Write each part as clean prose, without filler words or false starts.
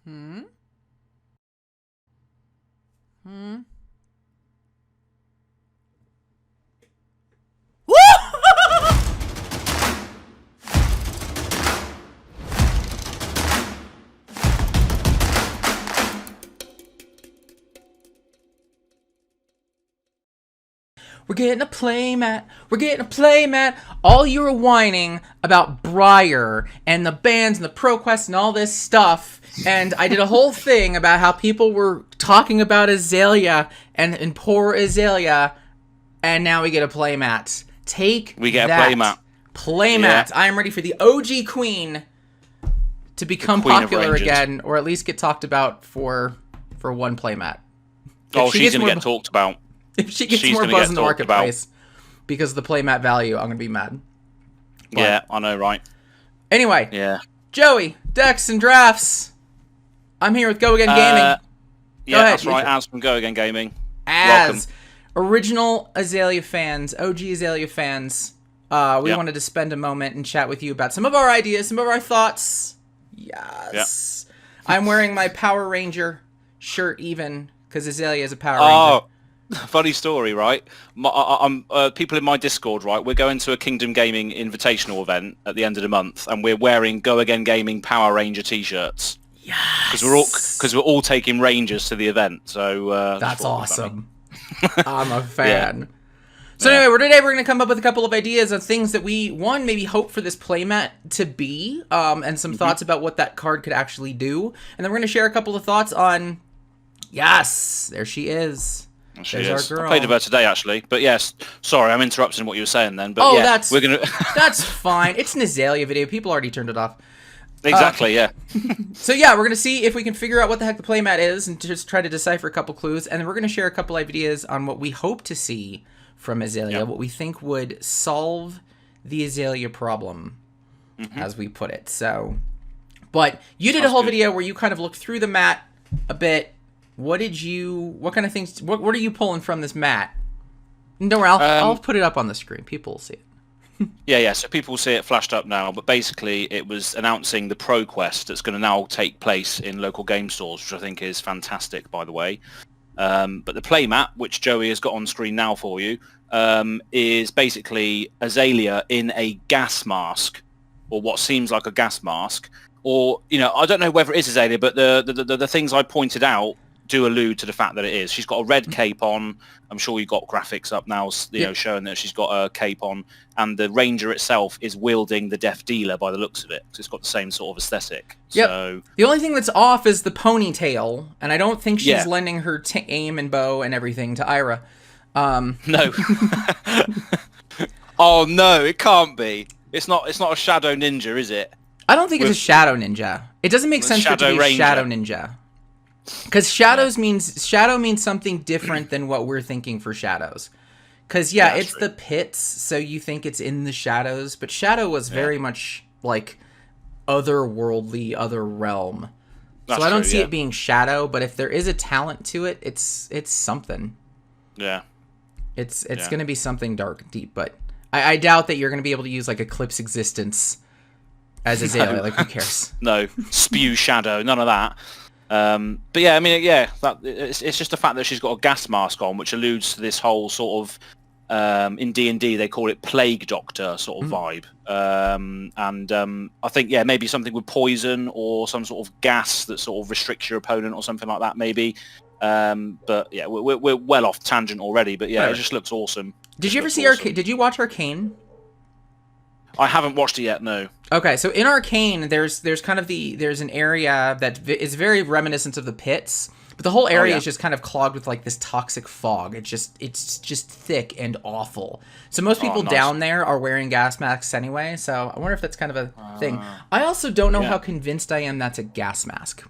Hmm? Hmm? We're getting a playmat. We're getting a playmat. All you were whining about Briar and the bands and the ProQuest and all this stuff. And I did a whole thing about how people were talking about Azalea and poor Azalea. And now we get a playmat. We get that. a playmat. Playmat. Yeah. I am ready for the OG queen to become popular again, or at least get talked about for one playmat. Oh, she's going to get talked about. If she gets more buzz in the marketplace because of the playmat value, I'm going to be mad. But, yeah, I know, right? Anyway. Yeah. Joey, decks and drafts. I'm here with Go Again Gaming. Yeah, that's right. Az from Go Again Gaming. As original Azalea fans, OG Azalea fans, we wanted to spend a moment and chat with you about some of our ideas, some of our thoughts. Yes. Yep. I'm wearing my Power Ranger shirt even because Azalea is a Power Ranger. Funny story, right? People in my Discord, right? We're going to a Kingdom Gaming invitational event at the end of the month, and we're wearing Go Again Gaming Power Ranger t-shirts. Yes. Because we're all taking Rangers to the event. So that's awesome. I'm a fan. Yeah. So anyway, today we're going to come up with a couple of ideas of things that we maybe hope for this playmat to be, and some thoughts about what that card could actually do, and then we're going to share a couple of thoughts on. Yes, there she is. There's our girl. I played with her today, actually. But yes, sorry, I'm interrupting what you were saying then. But we're gonna. That's fine. It's an Azalea video. People already turned it off. Exactly, yeah. So yeah, we're gonna see if we can figure out what the heck the playmat is, and just try to decipher a couple clues, and then we're gonna share a couple ideas on what we hope to see from Azalea, what we think would solve the Azalea problem, as we put it. So, but you did a whole video where you kind of looked through the mat a bit. What kind of things, what are you pulling from this mat? And don't worry, I'll put it up on the screen. People will see it. yeah, so people will see it flashed up now, but basically it was announcing the ProQuest that's going to now take place in local game stores, which I think is fantastic, by the way. But the playmat, which Joey has got on screen now for you, is basically Azalea in a gas mask, or what seems like a gas mask. Or, I don't know whether it is Azalea, but the things I pointed out do allude to the fact that it is. She's got a red cape on. I'm sure you got graphics up now, showing that she's got a cape on, and the Ranger itself is wielding the Death Dealer by the looks of it. So it's got the same sort of aesthetic. Yep. So the only thing that's off is the ponytail, and I don't think she's lending her aim and bow and everything to Ira. No. Oh no, it can't be. It's not a Shadow Ninja, is it? I don't think it's a Shadow Ninja. It doesn't make sense for it to be a Shadow Ninja. Because shadow means something different than what we're thinking for shadows. Because it's the pits, so you think it's in the shadows, but shadow was very much like otherworldly, other realm. So I don't see it being shadow, but if there is a talent to it, it's something. Yeah. It's going to be something dark and deep, but I doubt that you're going to be able to use like Eclipse Existence as Azalea. No. Like, who cares? No, spew shadow, none of that. But yeah, I mean, it's just the fact that she's got a gas mask on, which alludes to this whole sort of, in D&D they call it Plague Doctor sort of vibe. I think, maybe something with poison or some sort of gas that sort of restricts your opponent or something like that, maybe. But yeah, we're well off tangent already, but yeah, it just looks awesome. Did you ever see Arcane? Did you watch Arcane? I haven't watched it yet, no. Okay, so in Arcane, there's kind of there's an area that is very reminiscent of the pits, but the whole area is just kind of clogged with like this toxic fog. It's just thick and awful. So most people down there are wearing gas masks anyway. So I wonder if that's kind of a thing. I also don't know how convinced I am that's a gas mask.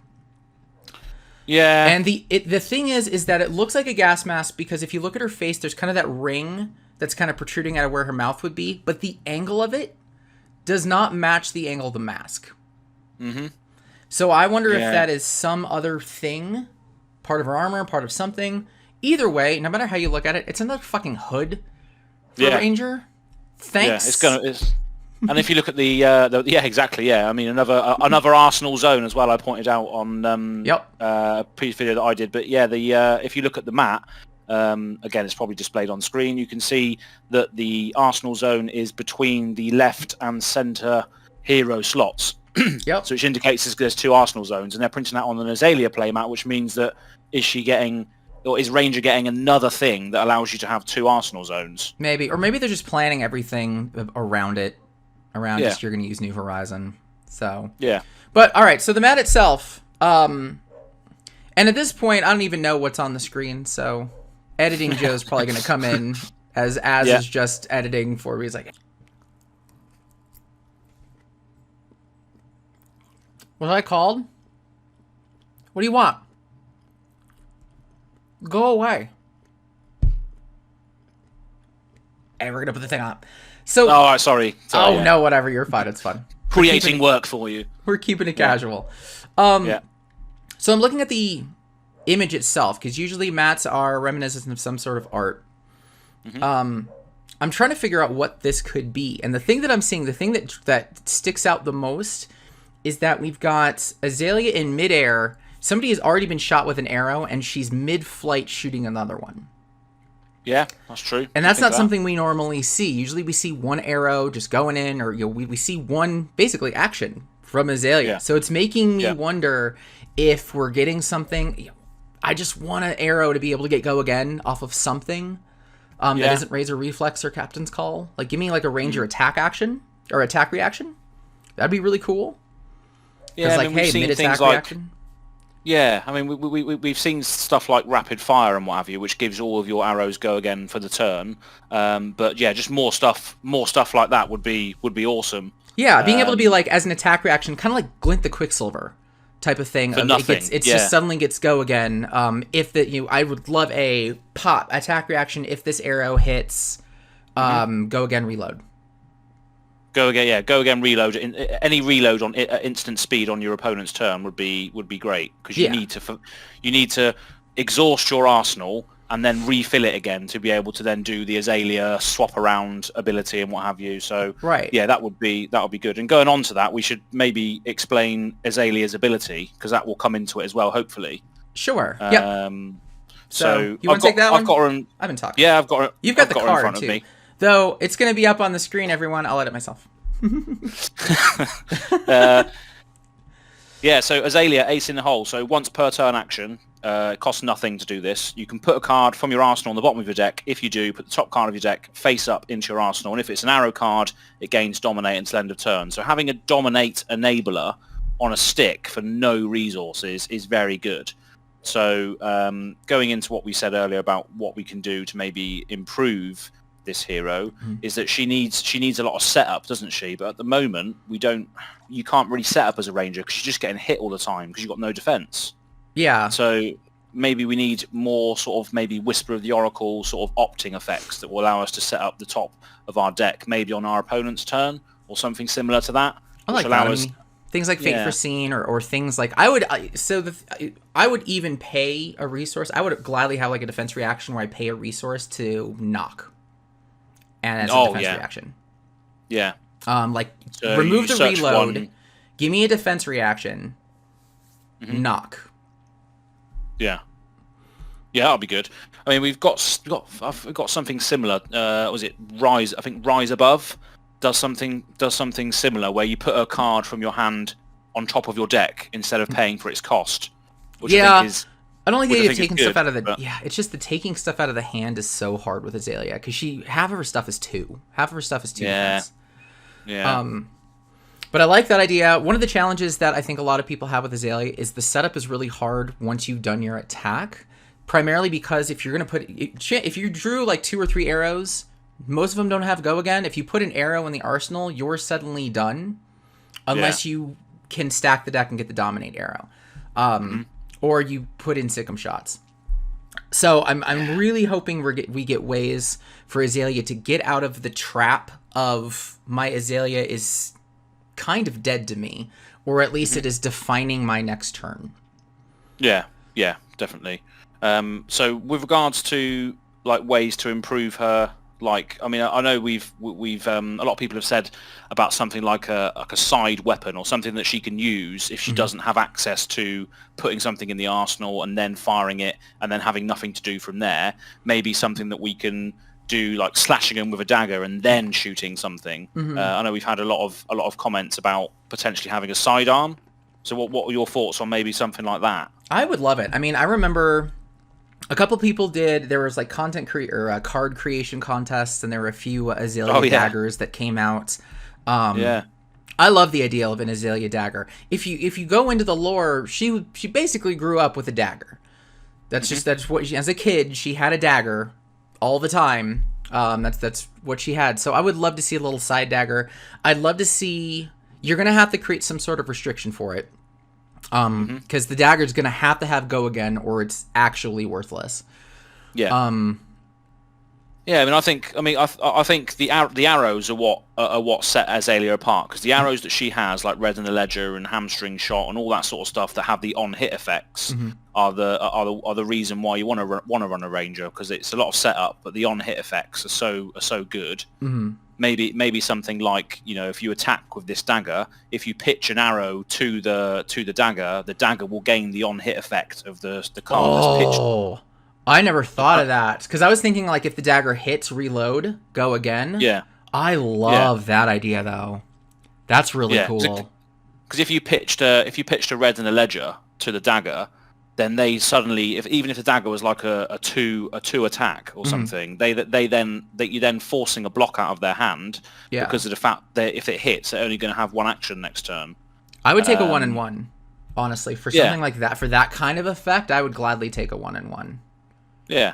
Yeah. And the thing is that it looks like a gas mask because if you look at her face, there's kind of that ring that's kind of protruding out of where her mouth would be, but the angle of it does not match the angle of the mask. So I wonder if that is some other thing, part of her armor, part of something. Either way, no matter how you look at it, it's another fucking hood for Ranger. Thanks. Yeah, And if you look at the yeah, exactly, yeah. I mean, another Arsenal zone as well. I pointed out on a previous video that I did. But yeah, if you look at the map, again, it's probably displayed on screen. You can see that the Arsenal zone is between the left and centre hero slots. Yep. So which indicates there's two Arsenal zones, and they're printing that on an Azalea playmat, which means that is Ranger getting another thing that allows you to have two Arsenal zones? Maybe, or maybe they're just planning everything around it. Just you're going to use New Horizon. So yeah. But all right, so the mat itself, and at this point, I don't even know what's on the screen. So editing Joe's probably going to come in as is just editing for me. He's like, what was I called? What do you want? Go away. And we're gonna put the thing on. So. Oh, sorry. No, whatever. You're fine. It's fun. Creating work for you. We're keeping it casual. So I'm looking at the image itself because usually mats are reminiscent of some sort of art. I'm trying to figure out what this could be, and the thing that I'm seeing, the thing that sticks out the most, is that we've got Azalea in midair. Somebody has already been shot with an arrow, and she's mid-flight shooting another one. Yeah, that's true. And that's not something we normally see. Usually we see one arrow just going in, or we see one, basically, action from Azalea. Yeah. So it's making me wonder if we're getting something. I just want an arrow to be able to go again off of something that isn't Razor Reflex or Captain's Call. Like, give me, like, a Ranger attack action, or attack reaction. That'd be really cool. Yeah, like, hey, mid-attack reaction. Yeah, I mean, we've seen stuff like rapid fire and what have you, which gives all of your arrows go again for the turn. But yeah, just more stuff like that would be awesome. Yeah, being able to be like, as an attack reaction, kind of like Glint the Quicksilver type of thing. For nothing. It just suddenly gets go again. I would love a pop attack reaction if this arrow hits. Go again, reload. Go again, reload. Any reload on instant speed on your opponent's turn would be great, because you need to exhaust your arsenal and then refill it again to be able to then do the Azalea swap around ability and what have you. So that would be good. And going on to that, we should maybe explain Azalea's ability, because that will come into it as well, hopefully. Sure. So you want to take that one? I've got her in, I've been talking. Yeah, I've got her. You've got the card card in front too. of me. Though it's going to be up on the screen, everyone. I'll edit myself. So Azalea Ace in the hole. So once per turn action, it costs nothing to do this. You can put a card from your arsenal on the bottom of your deck. If you do, put the top card of your deck face up into your arsenal. And if it's an arrow card, it gains Dominate until end of turn. So having a Dominate enabler on a stick for no resources is very good. So going into what we said earlier about what we can do to maybe improve this hero is that she needs a lot of setup, doesn't she? But at the moment you can't really set up as a ranger because you're just getting hit all the time because you've got no defense. Yeah. So maybe we need more sort of maybe Whisper of the Oracle sort of opting effects that will allow us to set up the top of our deck maybe on our opponent's turn or something similar to that. I like that. Things like Fate Foreseen or things like I would even pay a resource. I would gladly have like a defense reaction where I pay a resource to knock. And as a defense reaction. Yeah. So remove the reload. Give me a defense reaction. Knock. Yeah. Yeah, that'll be good. I mean, we've got something similar. Was it Rise? I think Rise Above does something similar where you put a card from your hand on top of your deck instead of paying for its cost. Which I think is, I don't like the idea of taking stuff out of the... it's just the taking stuff out of the hand is so hard with Azalea, because half of her stuff is 2. Half of her stuff is 2 defense. Yeah. But I like that idea. One of the challenges that I think a lot of people have with Azalea is the setup is really hard once you've done your attack, primarily because if you're going to if you drew like 2 or 3 arrows, most of them don't have go again. If you put an arrow in the arsenal, you're suddenly done, unless you can stack the deck and get the Dominate arrow. Or you put in Sikkim shots. So I'm really hoping we get ways for Azalea to get out of the trap of my Azalea is kind of dead to me, or at least it is defining my next turn. Yeah, definitely. So with regards to like ways to improve her like, I mean, I know we've a lot of people have said about something like a side weapon or something that she can use if she doesn't have access to putting something in the arsenal and then firing it and then having nothing to do from there. Maybe something that we can do, like slashing them with a dagger and then shooting something. I know we've had a lot of comments about potentially having a sidearm. So what were your thoughts on maybe something like that? I would love it. I mean, I remember a couple people there was like card creation contests, and there were a few Azalea daggers that came out. I love the idea of an Azalea dagger. If you go into the lore, she basically grew up with a dagger. That's what as a kid, she had a dagger all the time. That's what she had. So I would love to see a little side dagger. I'd love to see. You're gonna have to create some sort of restriction for it, because the dagger's gonna have to have go again, or it's actually worthless. Yeah. Yeah. I mean, I think the arrows are what set Azalea apart, because the arrows that she has, like Red in the Ledger and Hamstring Shot and all that sort of stuff that have the on-hit effects, are the reason why you want to run a ranger, because it's a lot of setup, but the on-hit effects are so good. Maybe something like, if you attack with this dagger, if you pitch an arrow to the dagger will gain the on-hit effect of the card that's pitched. Oh, I never thought of that, because I was thinking like if the dagger hits, reload, go again. Yeah. I love that idea though. That's really cool. Because if you pitched a Red in the Ledger to the dagger, then they suddenly, even if the dagger was like a two attack or something, you're then forcing a block out of their hand because of the fact that if it hits, they're only going to have one action next turn. I would take a 1-1, honestly, for something like that. For that kind of effect, I would gladly take a 1-1. Yeah.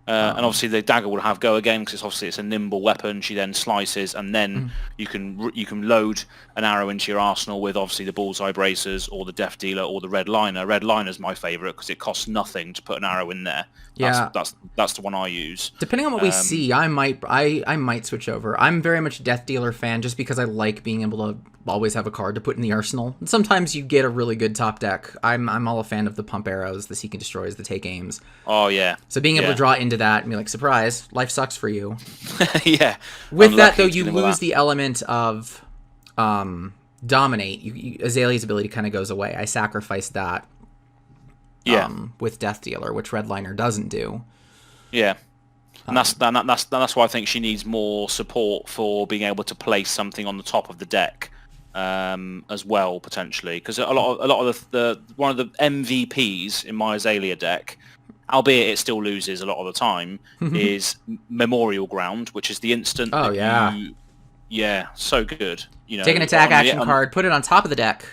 And obviously the dagger will have go again, because it's a nimble weapon. She then slices, and then you can load an arrow into your arsenal with obviously the bullseye bracers or the death dealer or the red liner. Red liner's my favourite because it costs nothing to put an arrow in there. That's the one I use. Depending on what we see, I might switch over. I'm very much a death dealer fan, just because I like being able to always have a card to put in the arsenal. And sometimes you get a really good top deck. I'm all a fan of the pump arrows, the seek and destroys, the take aims. Oh yeah. So being able to draw into that and be like, surprise, life sucks for you. Yeah. With that though, you lose the element of dominate. Azalea's ability kind of goes away. I sacrificed that. With Death Dealer, which Redliner doesn't do. Yeah. And that's why I think she needs more support for being able to place something on the top of the deck, as well, potentially, because a lot of the one of the MVPs in my Azalea deck, albeit it still loses a lot of the time, is Memorial Ground, which is the instant. Oh so good. Take an attack action card, put it on top of the deck,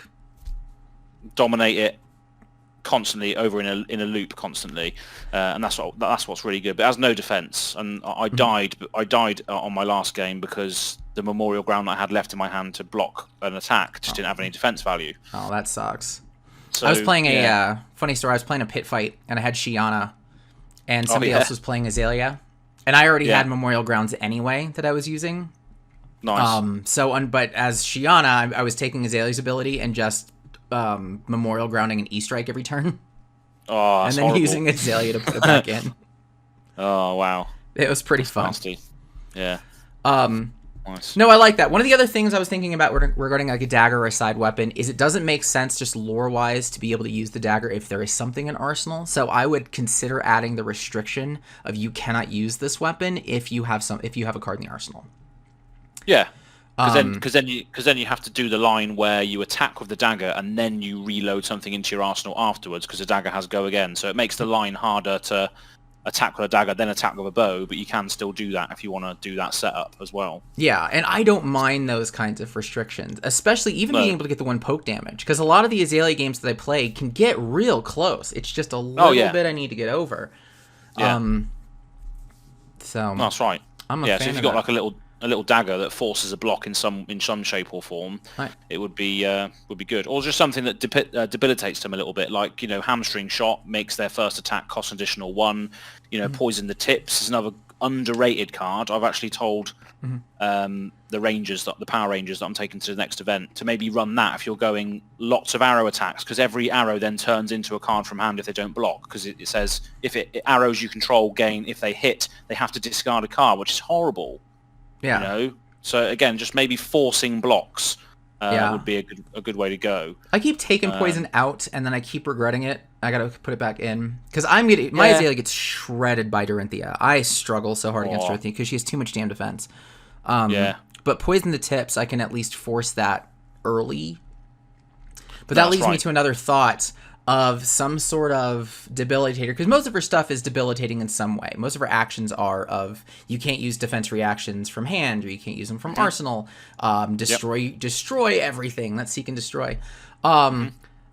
dominate it constantly over in a loop constantly, and that's what's really good. But it has no defense, and I died on my last game because the Memorial Ground that I had left in my hand to block an attack just didn't have any defense value. Oh, that sucks. So I was playing funny story. I was playing a pit fight, and I had Shiana, and somebody else was playing Azalea, and I already had Memorial Grounds anyway that I was using. Nice. But as Shiana, I was taking Azalea's ability and just Memorial Grounding an E-Strike every turn. Oh, that's and then horrible. Using Azalea to put it back in. Oh, wow. It was pretty fun. Nasty. Yeah. Nice. No, I like that. One of the other things I was thinking about regarding like a dagger or a side weapon is it doesn't make sense just lore-wise to be able to use the dagger if there is something in Arsenal. So I would consider adding the restriction of you cannot use this weapon if you have a card in the Arsenal. Yeah. Because then you have to do the line where you attack with the dagger and then you reload something into your arsenal afterwards, because the dagger has go again. So it makes the line harder to attack with a dagger, then attack with a bow, but you can still do that if you want to do that setup as well. Yeah, and I don't mind those kinds of restrictions, especially even being able to get the one poke damage, because a lot of the Azalea games that I play can get real close. It's just a little bit I need to get over. Yeah. So that's right. I'm a fan so if you've got like a little dagger that forces a block in some shape or form, it would be good. Or just something that debilitates them a little bit, like hamstring shot makes their first attack cost an additional 1. Poison the tips is underrated card. I've actually told the Power Rangers that I'm taking to the next event to maybe run that if you're going lots of arrow attacks, because every arrow then turns into a card from hand if they don't block, because it says if arrows you control gain, if they hit, they have to discard a card, which is horrible. Yeah. You know? So again, just maybe forcing blocks would be a good way to go. I keep taking poison out, and then I keep regretting it. I gotta put it back in because my Azalea gets shredded by Dorinthia. I struggle so hard against Dorinthia because she has too much damn defense. But poison the tips, I can at least force that early. But that leads me to another thought of some sort of debilitator, because most of her stuff is debilitating in some way. Most of her actions are of you can't use defense reactions from hand, or you can't use them from arsenal. Destroy everything. That's seek and destroy.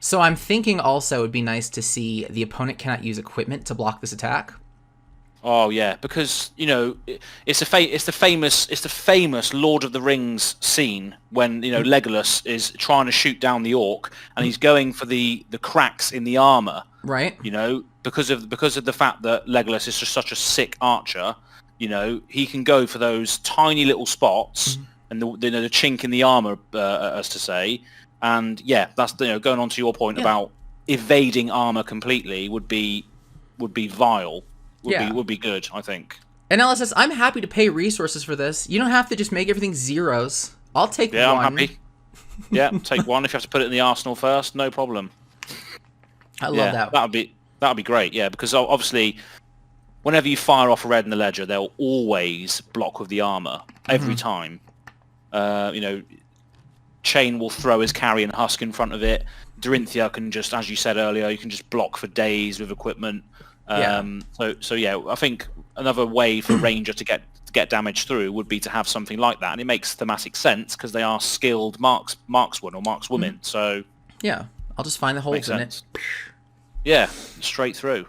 So I'm thinking also it would be nice to see the opponent cannot use equipment to block this attack. Oh yeah, because you know it's the famous Lord of the Rings scene when Legolas is trying to shoot down the orc and he's going for the cracks in the armor. Right. Because of the fact that Legolas is just such a sick archer. He can go for those tiny little spots and the chink in the armor, as to say. And yeah, that's going on to your point about evading armor completely would be vile. Would be good, I think. And LSS, I'm happy to pay resources for this. You don't have to just make everything zeros. I'll take one. Yeah, I'm happy. Yeah, take one. If you have to put it in the arsenal first, no problem. I love that. That'd be great. Yeah, because obviously, whenever you fire off a red in the ledger, they'll always block with the armor every time. Chain will throw his carrion husk in front of it. Dorinthia can just, as you said earlier, you can just block for days with equipment. So yeah, I think another way for Ranger to get damage through would be to have something like that, and it makes thematic sense because they are skilled marksmen or markswomen. So yeah, I'll just find the holes in it. Yeah, straight through.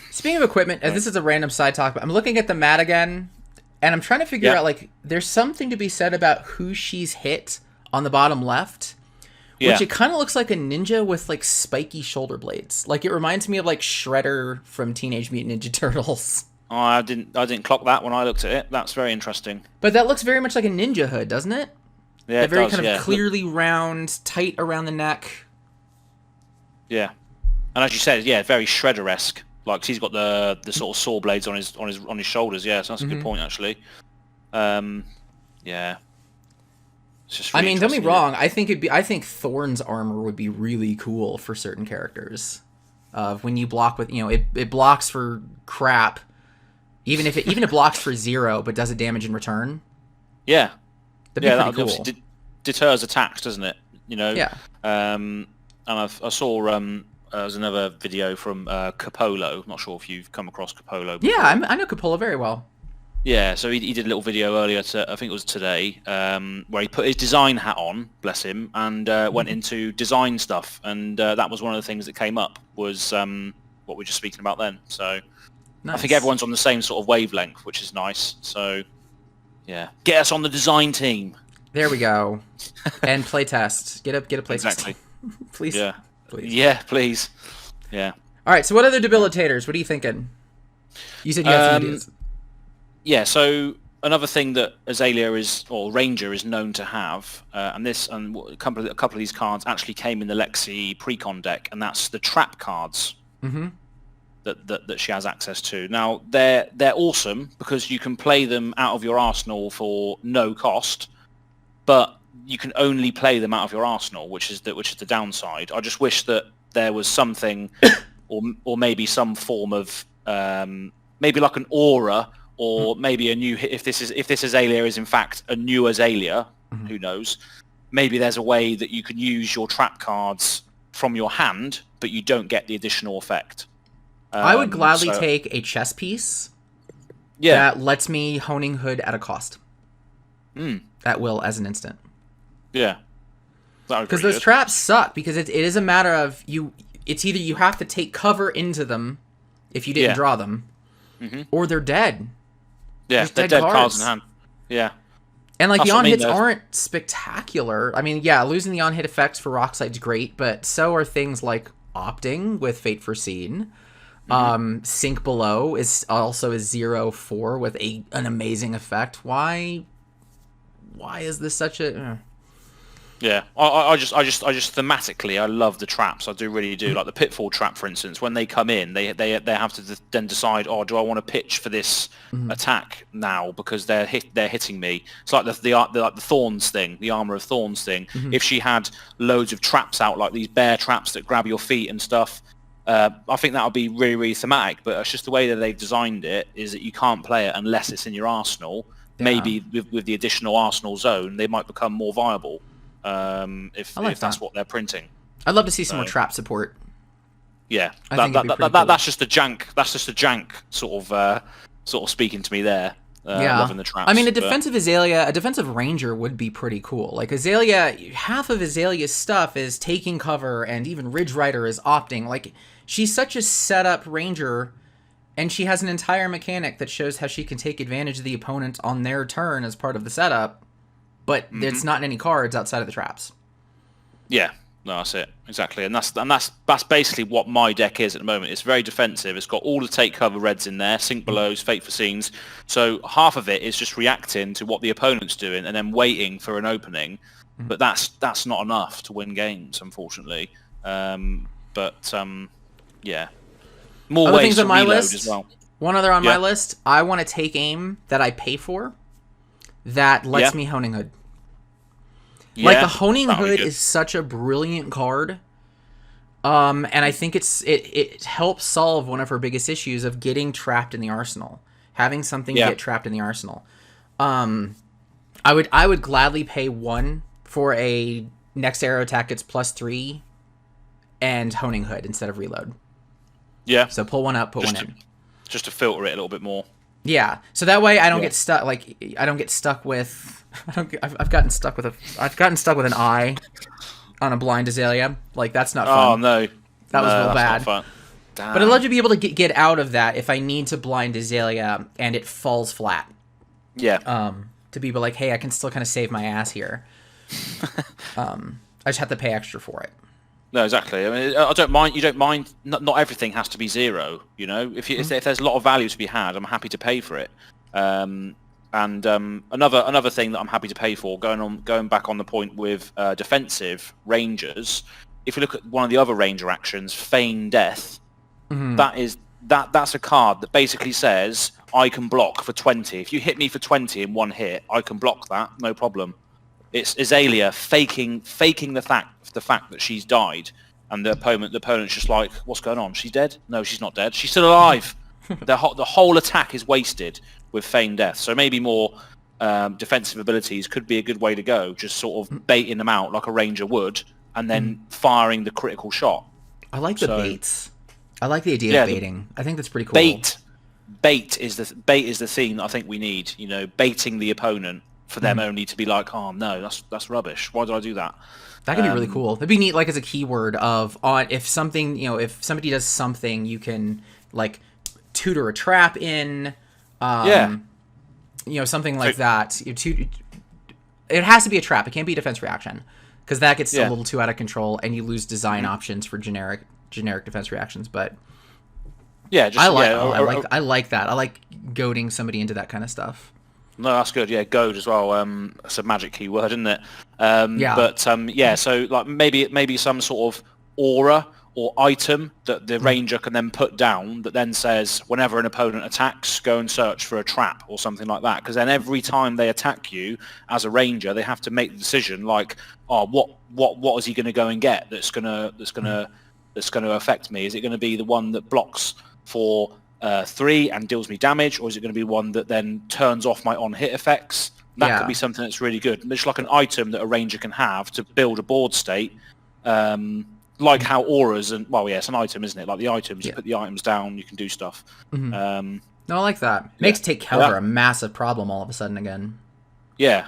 Speaking of equipment, as this is a random side talk, but I'm looking at the mat again, and I'm trying to figure out, like, there's something to be said about who she's hit on the bottom left. Which it kind of looks like a ninja with, like, spiky shoulder blades. Like, it reminds me of, like, Shredder from Teenage Mutant Ninja Turtles. Oh, I didn't clock that when I looked at it. That's very interesting. But that looks very much like a ninja hood, doesn't it? Yeah, it very does, kind of clearly round, tight around the neck. Yeah, and as you said, very Shredder-esque. Like, he's got the sort of saw blades on his shoulders. Yeah, so that's a good point actually. Yeah. Really don't be wrong. I think Thorne's armor would be really cool for certain characters. When you block with, it blocks for crap, even if it blocks for 0, but does it damage in return. Yeah, that'd be pretty cool. Deters attacks, doesn't it? Yeah. And I saw there's another video from Capolo. Not sure if you've come across Capolo before. Yeah, I know Capolo very well. Yeah, so he did a little video earlier, I think it was today, where he put his design hat on, bless him, and went into design stuff. And that was one of the things that came up, was what we were just speaking about then. So nice. I think everyone's on the same sort of wavelength, which is nice. So, yeah. Get us on the design team. There we go. And playtest. Get a playtest. Exactly. Please. Yeah. Please. Yeah, please. Yeah. All right, so what other debilitators? What are you thinking? You said you had some ideas. Yeah, so another thing that Azalea Ranger is known to have, and a couple of these cards actually came in the Lexi Precon deck, and that's the trap cards that she has access to. Now they're awesome because you can play them out of your arsenal for no cost, but you can only play them out of your arsenal, which is the downside. I just wish that there was something, or maybe some form of maybe like an aura. Or maybe a new, if this Azalea is in fact a new Azalea, who knows? Maybe there's a way that you can use your trap cards from your hand, but you don't get the additional effect. I would gladly take a chess piece that lets me Honing Hood at a cost. At will, as an instant. Yeah. Because those traps suck, because it is a matter of it's either you have to take cover into them if you didn't draw them, or they're dead. Yeah, they're dead cards in hand. Yeah. And, like, the on-hits aren't spectacular. I mean, yeah, losing the on-hit effects for Rocksight's great, but so are things like Opting with Fate Foreseen. Sink Below is also a 0/4 with an amazing effect. Why is this such a... Yeah, I just thematically, I love the traps. I really do. Like the Pitfall trap, for instance, when they come in, they have to then decide, oh, do I want to pitch for this attack now because they're hitting me? It's like the Thorns thing, the Armor of Thorns thing. If she had loads of traps out, like these bear traps that grab your feet and stuff, I think that would be really, really thematic. But it's just the way that they've designed it is that you can't play it unless it's in your arsenal. Yeah. Maybe with the additional arsenal zone, they might become more viable. If that's what they're printing. I'd love to see some more trap support. Yeah, cool. That's just a jank. That's just a jank sort of speaking to me there. Loving the traps. I mean, a defensive ranger would be pretty cool. Like Azalea, half of Azalea's stuff is taking cover, and even Ridge Rider is opting. Like, she's such a setup ranger, and she has an entire mechanic that shows how she can take advantage of the opponent on their turn as part of the setup, but it's not in any cards outside of the traps. Yeah. No, that's it. Exactly. And that's basically what my deck is at the moment. It's very defensive. It's got all the take cover reds in there, Sink Belows, Fate for Scenes. So half of it is just reacting to what the opponent's doing and then waiting for an opening. But that's not enough to win games, unfortunately. Yeah. More other ways things to on my reload list, as well. One other on my list, I want to take aim that I pay for that lets me Honing Hood. Like, the Honing Hood is such a brilliant card, and I think it helps solve one of her biggest issues of getting trapped in the arsenal, having something get trapped in the arsenal. I would gladly pay 1 for a next arrow attack gets +3 and Honing Hood instead of reload. Yeah. So pull 1 up, put 1 in. Just to filter it a little bit more. Yeah. So that way I don't get stuck. Like, I don't get stuck with. I've gotten stuck with an eye on a blind Azalea. Like, that's not fun. Oh no, that was real bad. Not fun. Damn. But I'd love to be able to get out of that if I need to blind Azalea and it falls flat. Yeah. To be like, hey, I can still kind of save my ass here. I just have to pay extra for it. No, exactly. I mean, I don't mind. You don't mind. Not everything has to be 0. You know, if there's a lot of value to be had, I'm happy to pay for it. And another thing that I'm happy to pay for, going back on the point with defensive rangers, if you look at one of the other ranger actions, Feign Death, that's a card that basically says I can block for 20. If you hit me for 20 in one hit, I can block that, no problem. It's Azalea faking the fact that she's died, and the opponent's just like, what's going on? She's dead? No, she's not dead. She's still alive. The whole attack is wasted with Feign Death. So maybe more defensive abilities could be a good way to go. Just sort of baiting them out like a ranger would, and then firing the critical shot. I like the baits. I like the idea of baiting. I think that's pretty cool. Bait is the theme that I think we need. You know, baiting the opponent for them only to be like, oh no, that's rubbish. Why did I do that? That could be really cool. That'd be neat, like, as a keyword of if something, if somebody does something, you can like tutor a trap in. Something like that. It has to be a trap. It can't be a defense reaction, because that gets a little too out of control, and you lose design options for generic defense reactions. But I like that. I like goading somebody into that kind of stuff. No, that's good. Yeah, goad as well. It's a magic keyword, isn't it? So like maybe some sort of aura or item that the ranger can then put down that then says, whenever an opponent attacks, go and search for a trap or something like that. Because then every time they attack you as a ranger, they have to make the decision like, oh, what is he going to go and get that's gonna affect me? Is it going to be the one that blocks for 3 and deals me damage, or is it going to be one that then turns off my on-hit effects? That could be something that's really good. It's like an item that a ranger can have to build a board state. Like how auras and it's an item, isn't it? Like the items, you put the items down, you can do stuff. No, I like that. Makes take cover a massive problem all of a sudden again. Yeah.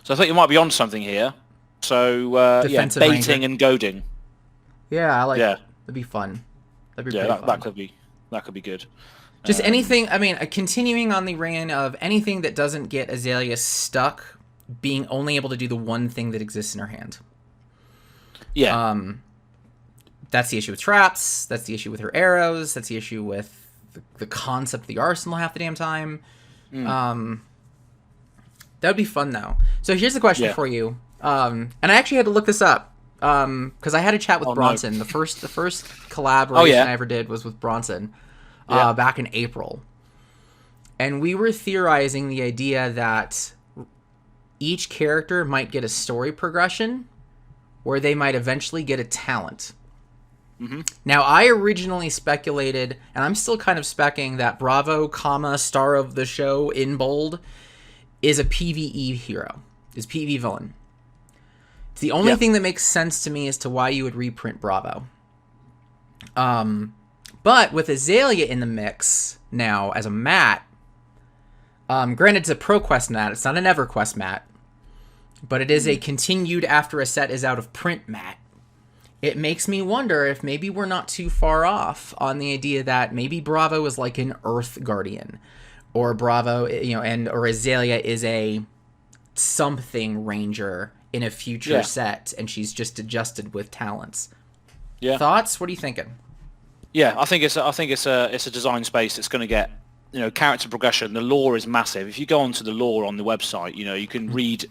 So I think you might be on something here. So baiting ranger and goading. Yeah, I like. Yeah, that'd be fun. That'd be fun. That could be good. Just anything. I mean, continuing on the reign of anything that doesn't get Azalea stuck, being only able to do the one thing that exists in her hand. Yeah. That's the issue with traps. That's the issue with her arrows. That's the issue with the concept of the arsenal half the damn time. That would be fun, though. So here's the question for you. And I actually had to look this up because I had a chat with Bronson. No. The first collaboration I ever did was with Bronson back in April. And we were theorizing the idea that each character might get a story progression where they might eventually get a talent. Now, I originally speculated, and I'm still kind of specking, that Bravo, star of the show in bold, is a PvE hero, is PvE villain. It's the only thing that makes sense to me as to why you would reprint Bravo. But with Azalea in the mix now as a mat, granted it's a ProQuest mat, it's not an EverQuest mat, but it is a continued after a set is out of print mat. It makes me wonder if maybe we're not too far off on the idea that maybe Bravo is like an Earth Guardian, or Bravo, or Azalea is a something ranger in a future set, and she's just adjusted with talents. Yeah. Thoughts? What are you thinking? Yeah, I think it's a design space that's going to get character progression. The lore is massive. If you go onto the lore on the website, you can read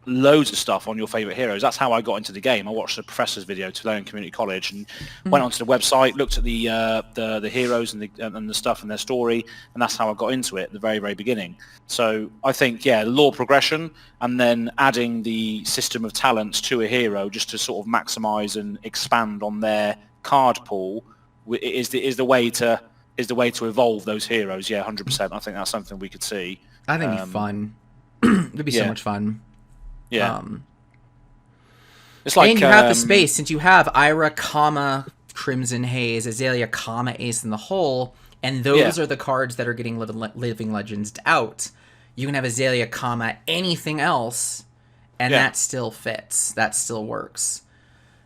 loads of stuff on your favorite heroes. That's how I got into the game. I watched the professor's video to learn community college and went onto the website, looked at the heroes and the stuff and their story, and that's how I got into it at the very, very beginning. So I think lore progression and then adding the system of talents to a hero just to sort of maximize and expand on their card pool is the way to evolve those heroes. 100%. I think that's something we could see. I think it'd be fun. It'd be so much fun. Yeah. It's like, and you have the space, since you have Ira, Crimson Haze, Azalea, Ace in the hole, and those are the cards that are getting Living Legends out. You can have Azalea, anything else, and that still fits. That still works.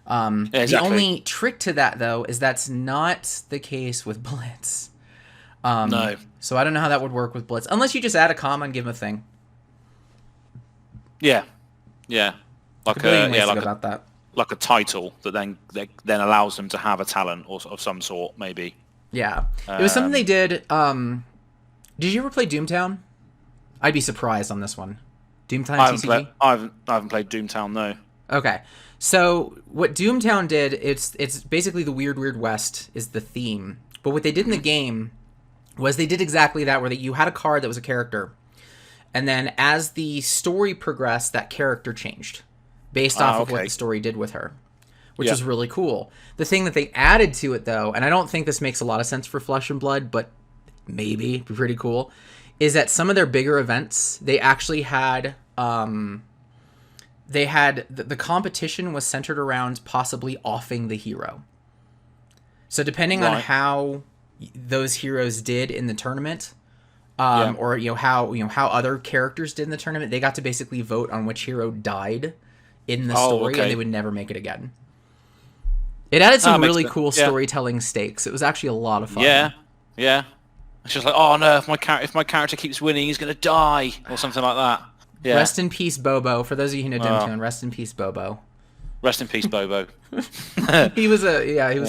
Exactly. The only trick to that, though, is that's not the case with Blitz. No. So I don't know how that would work with Blitz, unless you just add a and give him a thing. Yeah. Like that. Like a title that then allows them to have a talent or of some sort, maybe. Yeah. It was something they did. Did you ever play Doomtown? I'd be surprised on this one. Doomtown TCG? I haven't played Doomtown, no. Okay. So what Doomtown did, it's basically the Weird West is the theme. But what they did in the game was they did exactly that, where you had a card that was a character. And then as the story progressed, that character changed based off of what the story did with her, which was really cool. The thing that they added to it, though, and I don't think this makes a lot of sense for Flesh and Blood, but maybe be pretty cool, is that some of their bigger events, they actually had... the competition was centered around possibly offing the hero. So depending on how those heroes did in the tournament... or how other characters did in the tournament, they got to basically vote on which hero died in the story, and they would never make it again. It added some really cool storytelling stakes. It was actually a lot of fun. Yeah. It's just like, oh no, if my character keeps winning, he's gonna die or something like that. Yeah. Rest in peace, Bobo. For those of you who know Doomtown, rest in peace, Bobo. Rest in peace, Bobo. He was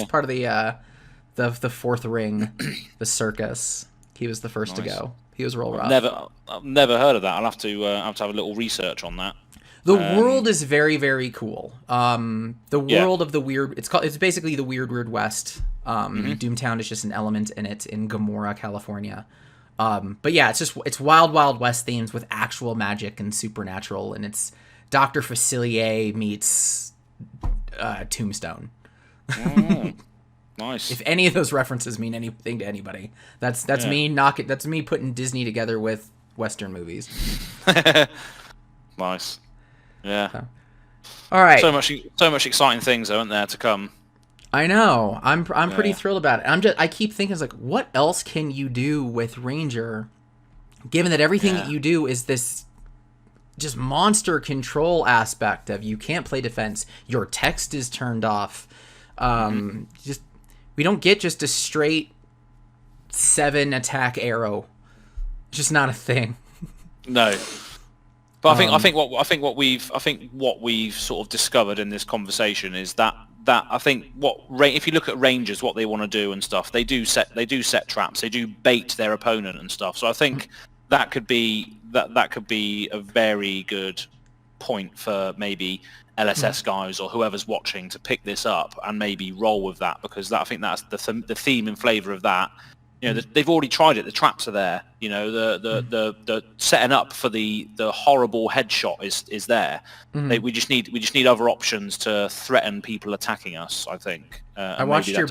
part of the fourth ring, the circus. He was the first to go. He was real rough. I've never heard of that. I'll have to have a little research on that. The world is very, very cool. The world of the weird. It's basically the Weird West. Doomtown is just an element in it in Gomorrah, California. But yeah, it's Wild West themes with actual magic and supernatural, and it's Dr. Facilier meets Tombstone. Nice. If any of those references mean anything to anybody, that's me that's me putting Disney together with Western movies. Nice. Yeah. All right. So much exciting things, aren't there, to come? I know. I'm pretty thrilled about it. I keep thinking, it's like, what else can you do with Ranger, given that everything that you do is this just monster control aspect of you can't play defense, your text is turned off. We don't get just a straight 7 attack arrow. It's just not a thing. No. But I think what we've sort of discovered in this conversation is that I think if you look at rangers, what they want to do and stuff, they do set traps, they do bait their opponent and stuff. So I think that could be a very good point for maybe LSS guys or whoever's watching to pick this up and maybe roll with that, because I think that's the theme and flavour of that. You know, they've already tried it. The traps are there. You know, the setting up for the horrible headshot is there. We just need other options to threaten people attacking us, I think. I watched your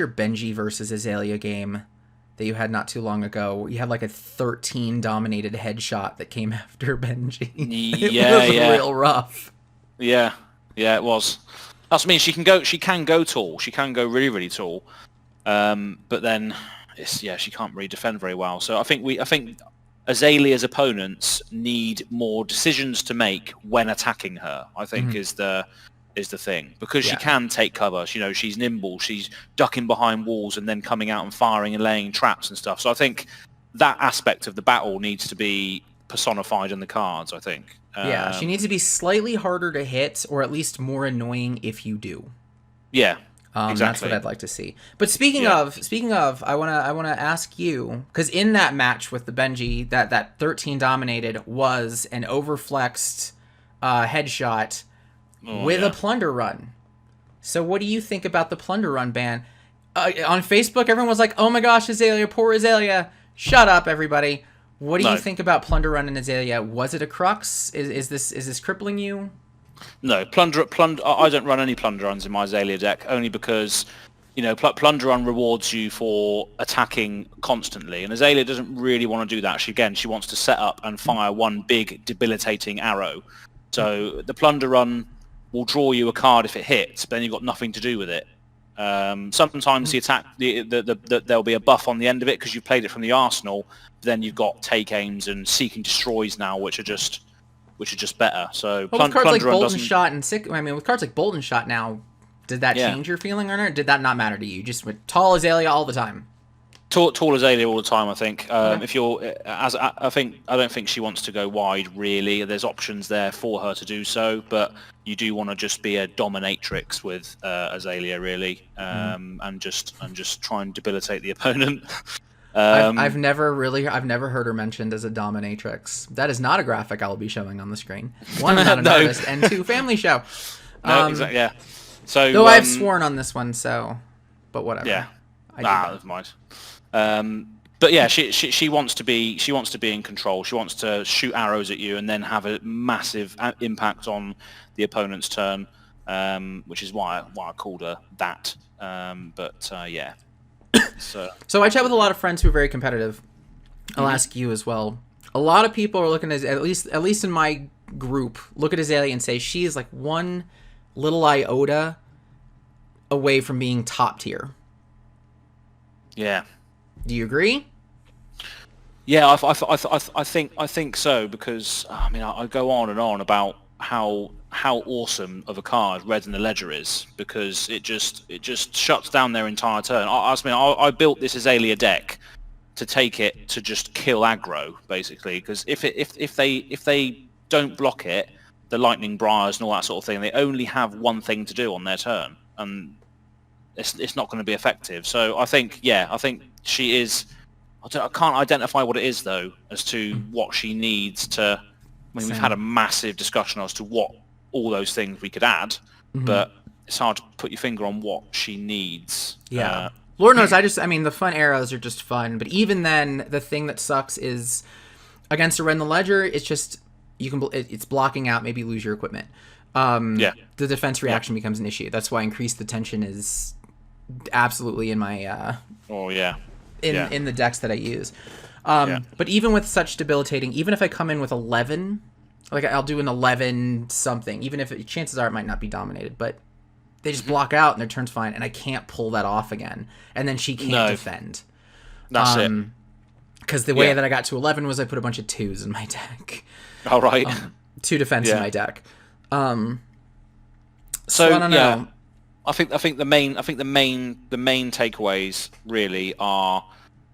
Benji versus Azalea game that you had not too long ago. You had like a 13 dominated headshot that came after Benji. It was real rough. Yeah, it was. That's, I mean, she can go tall. She can go really, really tall. But then she can't really defend very well. So I think Azalea's opponents need more decisions to make when attacking her, I think is the thing, because she can take cover. You know, she's nimble, she's ducking behind walls and then coming out and firing and laying traps and stuff. So I think that aspect of the battle needs to be personified in the cards, I think. She needs to be slightly harder to hit, or at least more annoying if you do. Yeah. Exactly. That's what I'd like to see. But speaking of, I wanna ask you, because in that match with the Benji, that 13 dominated was an overflexed headshot with a Plunder Run. So what do you think about the Plunder Run ban? On Facebook, everyone was like, "Oh my gosh, Azalea, poor Azalea." Shut up, everybody. What do you think about Plunder Run and Azalea? Was it a crux? Is this crippling you? No, Plunder. I don't run any Plunder Runs in my Azalea deck, only because, you know, Plunder Run rewards you for attacking constantly, and Azalea doesn't really want to do that. She wants to set up and fire one big debilitating arrow. So the Plunder Run will draw you a card if it hits, but then you've got nothing to do with it. Sometimes the attack, there'll be a buff on the end of it because you've played it from the arsenal. Then you've got take aims and seek and destroys now, which are just better. So with cards like Bolt and Shot and with cards like Bolt and Shot now, did that change your feeling on it? Or did that not matter to you? Just with tall Azalea all the time. Tall Azalea all the time, I think. If you're, I don't think she wants to go wide really. There's options there for her to do so, but you do want to just be a dominatrix with Azalea really, and just try and debilitate the opponent. I've never heard her mentioned as a dominatrix. That is not a graphic I'll be showing on the screen. One, not an artist, and two, family show. No, exactly. Yeah. So though I've sworn on this one, so, but whatever. Yeah. Never mind. But yeah, she wants to be in control. She wants to shoot arrows at you and then have a massive impact on the opponent's turn, which is why I called her that. Yeah. So I chat with a lot of friends who are very competitive. I'll ask you as well. A lot of people are looking at least in my group, look at Azalea and say she is like one little iota away from being top tier. Yeah. Do you agree? Yeah, I think so, because I mean I go on and on about how awesome of a card Red in the Ledger is, because it just shuts down their entire turn. I built this Azalea deck to take it to just kill aggro basically, because if they don't block it, the Lightning Briars and all that sort of thing, they only have one thing to do on their turn, and it's not going to be effective. So I think she is. I can't identify what it is though as to what she needs to. I mean, we've had a massive discussion as to what all those things we could add, but it's hard to put your finger on what she needs. Yeah. Lord knows, the fun arrows are just fun, but even then, the thing that sucks is against a Red in the Ledger, it's just it's blocking out, maybe lose your equipment. The defense reaction becomes an issue. That's why Increase the Tension is absolutely in my in the decks that I use. But even with such debilitating, even if I come in with 11, like I'll do an 11 something, even if chances are it might not be dominated, but they just block out and their turn's fine, and I can't pull that off again, and then she can't defend. That's it. Because the way that I got to 11 was I put a bunch of 2s in my deck. All right. 2 defense in my deck. So I don't know. I think the main takeaways really are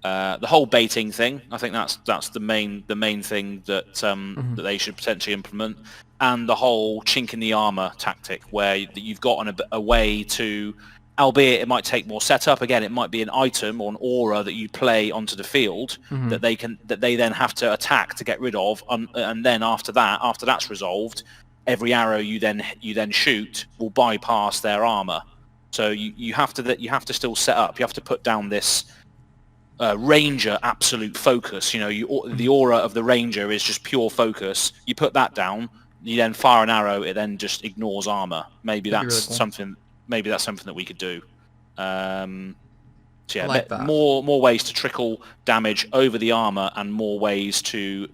the whole baiting thing. I think that's the main thing that that they should potentially implement. and the whole chink in the armor tactic, where you've got a way to, albeit it might take more setup. Again, it might be an item or an aura that you play onto the field that they then have to attack to get rid of, and then after that's resolved, every arrow you then shoot will bypass their armor. So you have to still set up. You have to put down this ranger absolute focus. The aura of the ranger is just pure focus. You put that down, you then fire an arrow, it then just ignores armor. Maybe that's really cool. something that we could do. So yeah, like more ways to trickle damage over the armor, and more ways to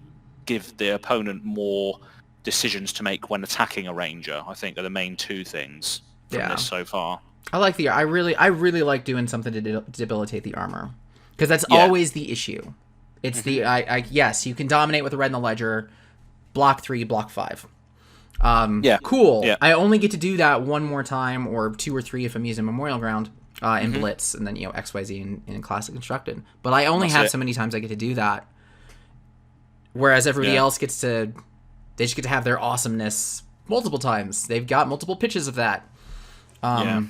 give the opponent more decisions to make when attacking a ranger, I think, are the main two things from this so far. I really like doing something to debilitate the armor, because that's always the issue. It's yes, you can dominate with the red in the ledger, block 3, block 5. Cool. Yeah. I only get to do that one more time, or 2 or 3 if I'm using Memorial Ground in Blitz, and then XYZ in Classic Constructed. But I only have so many times I get to do that. Whereas everybody else they just get to have their awesomeness multiple times. They've got multiple pitches of that. That's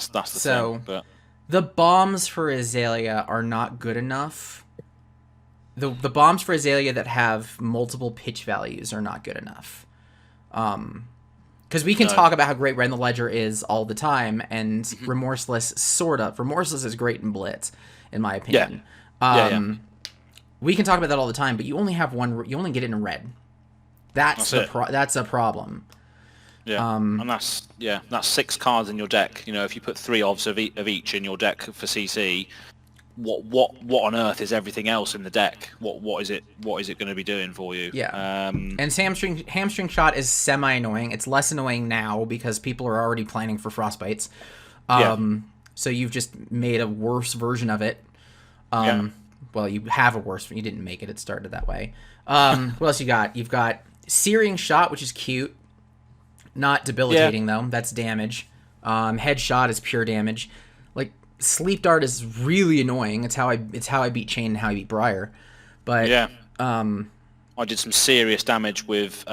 the thing. But the bombs for Azalea are not good enough. The bombs for Azalea that have multiple pitch values are not good enough. Because we can talk about how great Red in the Ledger is all the time, and Remorseless, sort of. Remorseless is great in Blitz, in my opinion. We can talk about that all the time, but you only have one. You only get it in red. That's a problem. Yeah, and that's 6 cards in your deck. If you put 3 of each in your deck for CC, what on earth is everything else in the deck? What is it going to be doing for you? Yeah. And hamstring shot is semi annoying. It's less annoying now because people are already planning for frostbites. So you've just made a worse version of it. Well, you have a worse one. You didn't make it. It started that way. What else you got? You've got Searing Shot, which is cute. Not debilitating, though. That's damage. Headshot is pure damage. Like, Sleep Dart is really annoying. It's how I beat Chain and how I beat Briar. But I did some serious damage with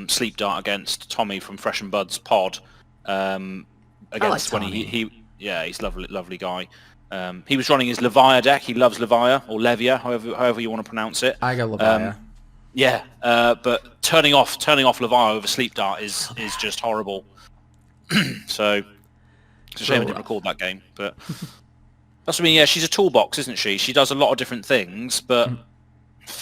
Sleep Dart against Tommy from Fresh and Bud's pod. Against when he's lovely guy. He was running his Levia deck. He loves Levia, or Levia, however you want to pronounce it. I got Levia. But turning off Levia over Sleep Dart is just horrible. So it's a shame I didn't record that game. But that's what I mean. Yeah, she's a toolbox, isn't she? She does a lot of different things, but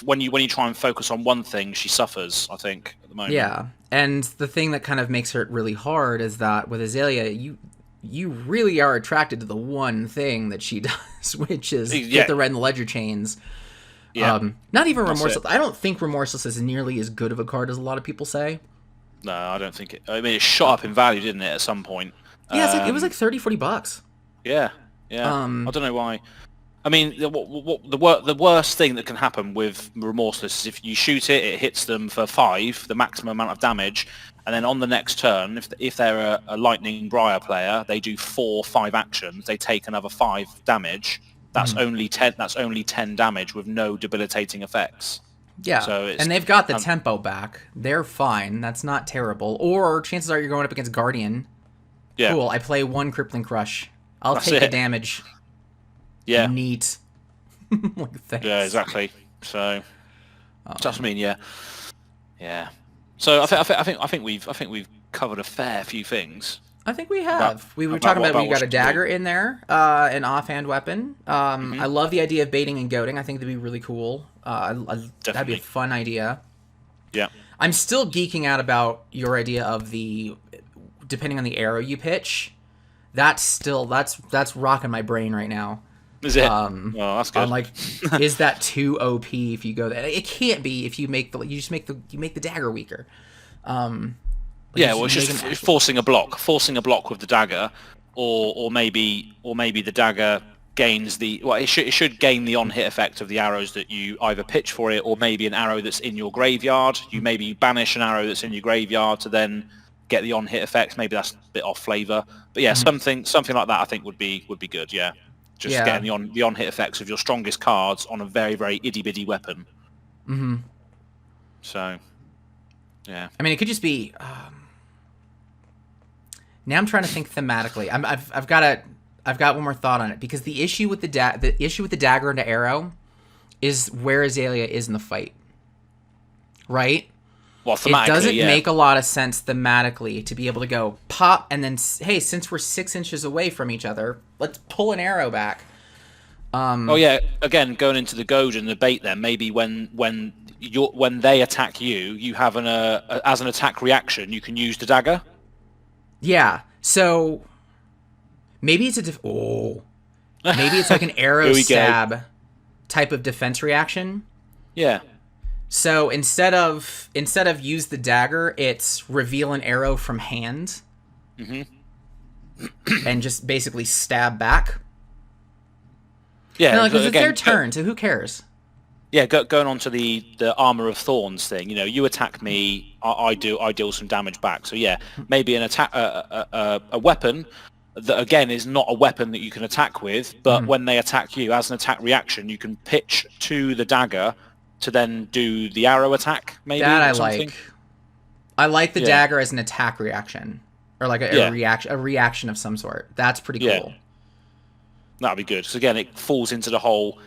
when you try and focus on one thing, she suffers, I think, at the moment. Yeah, and the thing that kind of makes her really hard is that with Azalea, you really are attracted to the one thing that she does, which is get the Red in the Ledger chains. Not even Remorseless. I don't think Remorseless is nearly as good of a card as a lot of people say. No, I don't think it. I mean, it shot up in value, didn't it, at some point? Yeah, it was like $30-$40. Yeah. I don't know why. I mean, the worst thing that can happen with Remorseless is if you shoot it, it hits them for 5, the maximum amount of damage, and then on the next turn, if they're a Lightning Briar player, they do 4-5 actions, they take another 5 damage. That's only 10. That's only 10 damage with no debilitating effects. Yeah, and they've got the tempo back. They're fine. That's not terrible. Or chances are you're going up against Guardian. Yeah. Cool. I play 1 Crippling Crush. I'll take the damage. Yeah. Neat. Thanks. Yeah, exactly. So that's what I mean. Yeah. So I think we've covered a fair few things. I think we have. We were talking about we got a dagger in there, an offhand weapon. I love the idea of baiting and goading. I think that'd be really cool. That'd be a fun idea. Yeah. I'm still geeking out about your idea of depending on the arrow you pitch. That's rocking my brain right now. Is it? Well, that's good. I'm like, is that too OP if you go there? It can't be if you make the dagger weaker. Well, it's just forcing a block with the dagger, or maybe the dagger gains it should gain the on-hit effect of the arrows that you either pitch for it, or maybe an arrow that's in your graveyard. You maybe banish an arrow that's in your graveyard to then get the on-hit effect. Maybe that's a bit off flavor, but yeah, something like that I think would be good. Yeah, just getting the on-hit effects of your strongest cards on a very very itty bitty weapon. So. Yeah. I mean, it could just be. Now I'm trying to think thematically. I've got one more thought on it, because the issue with the dagger into arrow is where Azalea is in the fight, right? Well, thematically, it doesn't yeah. make a lot of sense thematically to be able to go pop and then, hey, since we're 6 inches away from each other, let's pull an arrow back. Oh yeah, again, going into the goad and the bait there, maybe when they attack you, you have as an attack reaction, you can use the dagger. Yeah, so maybe it's maybe it's like an arrow stab type of defense reaction. Yeah. So instead of use the dagger, it's reveal an arrow from hand, and just basically stab back. Yeah, because it's their turn, so who cares? Yeah, going on to the armor of thorns thing. You know, you attack me, I deal some damage back. So yeah, maybe an attack, a weapon that again is not a weapon that you can attack with, but when they attack you as an attack reaction, you can pitch to the dagger to then do the arrow attack. Maybe that I something. like. I like the dagger as an attack reaction, or like a reaction of some sort. That's pretty cool. Yeah. That'd be good. So again, it falls into the whole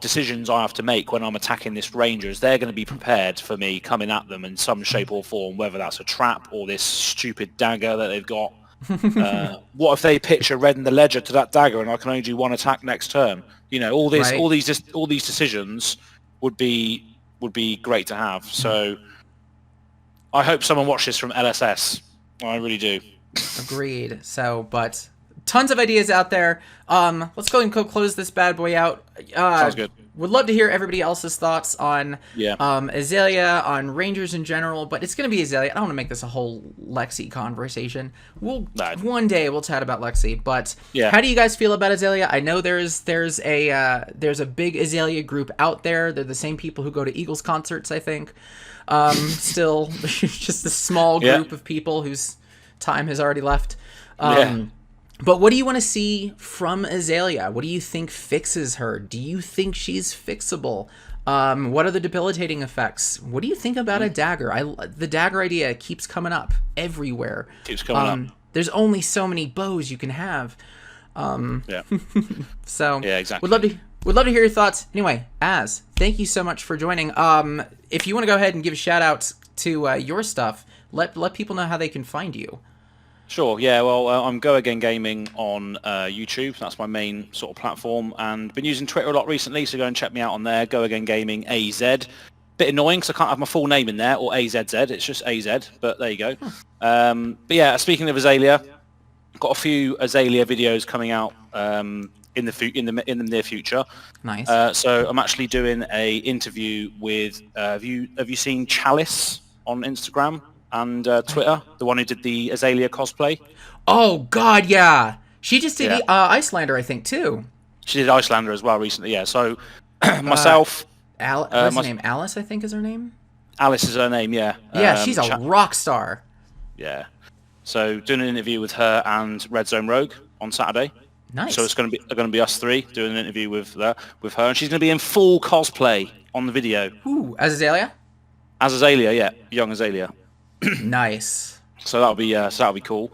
decisions I have to make when I'm attacking this rangers. They're going to be prepared for me coming at them in some shape or form, whether that's a trap or this stupid dagger that they've got. What if they pitch a red in the ledger to that dagger and I can only do one attack next turn? You know, all these decisions would be great to have. So I hope someone watches this from LSS. I really do. Agreed. So, but tons of ideas out there. Let's go and close this bad boy out. Sounds good. Would love to hear everybody else's thoughts on Azalea, on Rangers in general, but it's going to be Azalea. I don't want to make this a whole Lexi conversation. One day we'll chat about Lexi, but how do you guys feel about Azalea? I know there's a big Azalea group out there. They're the same people who go to Eagles concerts, I think. Still, just a small group of people whose time has already left. But what do you want to see from Azalea? What do you think fixes her? Do you think she's fixable? What are the debilitating effects? What do you think about a dagger? The dagger idea keeps coming up everywhere. Keeps coming up. There's only so many bows you can have. So exactly. Would love to hear your thoughts. Anyway, thank you so much for joining. If you want to go ahead and give a shout out to your stuff, let people know how they can find you. Sure, yeah, well, I'm Go Again Gaming on YouTube. That's my main sort of platform, and been using Twitter a lot recently, so go and check me out on there, Go Again Gaming AZ. Bit annoying because I can't have my full name in there, or AZZ, it's just AZ, but there you go. But yeah, speaking of Azalea, got a few Azalea videos coming out in the near future. Nice. So I'm actually doing a interview with, have you seen Chalice on Instagram? And Twitter, the one who did the Azalea cosplay. Oh God, yeah. She just did Icelander, I think, too. She did Icelander as well recently, yeah. So myself, what's her name? Alice, I think, is her name. Alice is her name, yeah. Yeah, she's a rock star. Yeah. So doing an interview with her and Red Zone Rogue on Saturday. Nice. So it's going to be us three doing an interview with her, and she's going to be in full cosplay on the video. Ooh, as Azalea? As Azalea, yeah, young Azalea. Nice. So that'll be cool.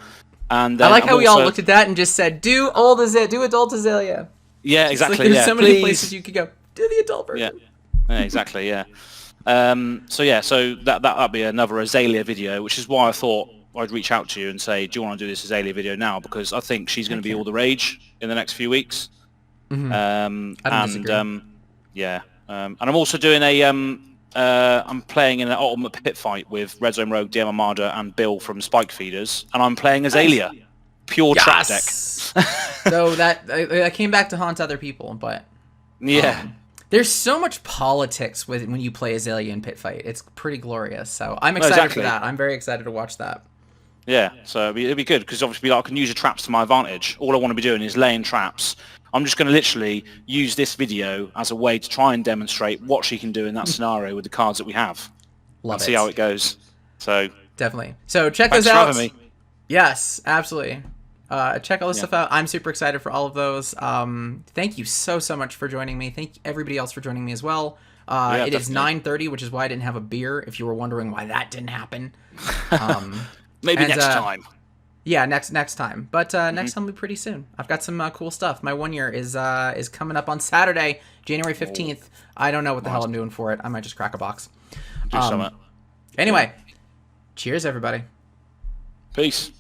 And I like how we all looked at that and just said, "Do adult Azalea." Yeah, exactly. Like there's so many places you could go. Do the adult version. Yeah, exactly. Yeah. So that'll be another Azalea video, which is why I thought I'd reach out to you and say, "Do you want to do this Azalea video now?" Because I think she's going to be all the rage in the next few weeks. I don't disagree. And I'm also doing I'm playing in an ultimate pit fight with Red Zone Rogue, DM Armada, and Bill from Spike Feeders, and I'm playing Azalea, pure trap deck. So that came back to haunt other people, but there's so much politics when you play Azalea in pit fight. It's pretty glorious. So I'm excited for that. I'm very excited to watch that. Yeah, so it'd be good because obviously I can use the traps to my advantage. All I want to be doing is laying traps. I'm just going to literally use this video as a way to try and demonstrate what she can do in that scenario with the cards that we have. See how it goes. So definitely. So check those out. Thanks for having me. Yes, absolutely. Check all this stuff out. I'm super excited for all of those. Thank you so much for joining me. Thank everybody else for joining me as well. It is 9:30, which is why I didn't have a beer, if you were wondering why that didn't happen. Maybe next time. Yeah, next time. But next time will be pretty soon. I've got some cool stuff. My 1 year is coming up on Saturday, January 15th. I don't know what the hell I'm doing for it. I might just crack a box. Do something. Anyway, cheers, everybody. Peace.